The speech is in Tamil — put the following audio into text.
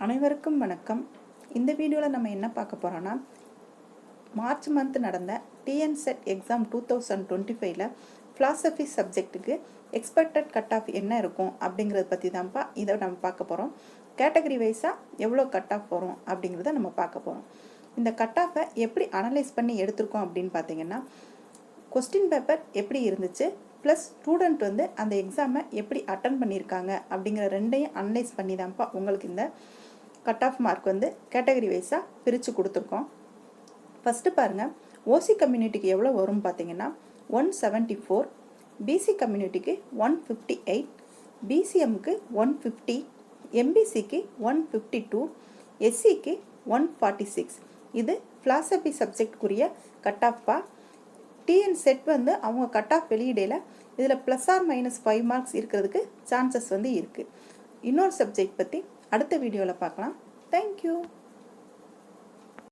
அனைவருக்கும் வணக்கம். இந்த வீடியோவில் நம்ம என்ன பார்க்க போகிறோன்னா, மார்ச் மந்த் நடந்த டிஎன் செட் எக்ஸாம் 2025ல் ஃபிலாசபி சப்ஜெக்ட்டுக்கு எக்ஸ்பெக்டட் கட் ஆஃப் என்ன இருக்கும் அப்படிங்கிறத பற்றி தான்ப்பா இதை நம்ம பார்க்க போகிறோம். கேட்டகரி வைஸாக எவ்வளோ கட் ஆஃப் வரும் அப்படிங்கிறத நம்ம பார்க்க போகிறோம். இந்த கட் ஆஃபை எப்படி அனலைஸ் பண்ணி எடுத்திருக்கோம் அப்படின்னு பார்த்தீங்கன்னா, கொஸ்டின் பேப்பர் எப்படி இருந்துச்சு ப்ளஸ் ஸ்டூடெண்ட் அந்த எக்ஸாமை எப்படி அட்டன் பண்ணியிருக்காங்க அப்படிங்கிற ரெண்டையும் அனலைஸ் பண்ணி தான்ப்பா உங்களுக்கு இந்த கட் ஆஃப் மார்க் கேட்டகரி வைஸாக பிரித்து கொடுத்துருக்கோம். ஃபஸ்ட்டு பாருங்கள், ஓசி கம்யூனிட்டிக்கு எவ்வளோ வரும் பார்த்தீங்கன்னா 174, பிசி கம்யூனிட்டிக்கு 158, பிசிஎம்க்கு 150, எம்பிசிக்கு 152, எஸ்சிக்கு 146. இது ஃபிலாசபி சப்ஜெக்டுக்குரிய கட் ஆஃப்பா. டிஎன் செட் அவங்க கட் ஆஃப் வெளியிடையில் இதில் +or- 5 மார்க்ஸ் இருக்கிறதுக்கு சான்சஸ் இருக்குது. இன்னொரு சப்ஜெக்ட் பற்றி அடுத்த வீடியோவில் பார்க்கலாம். தேங்க்யூ.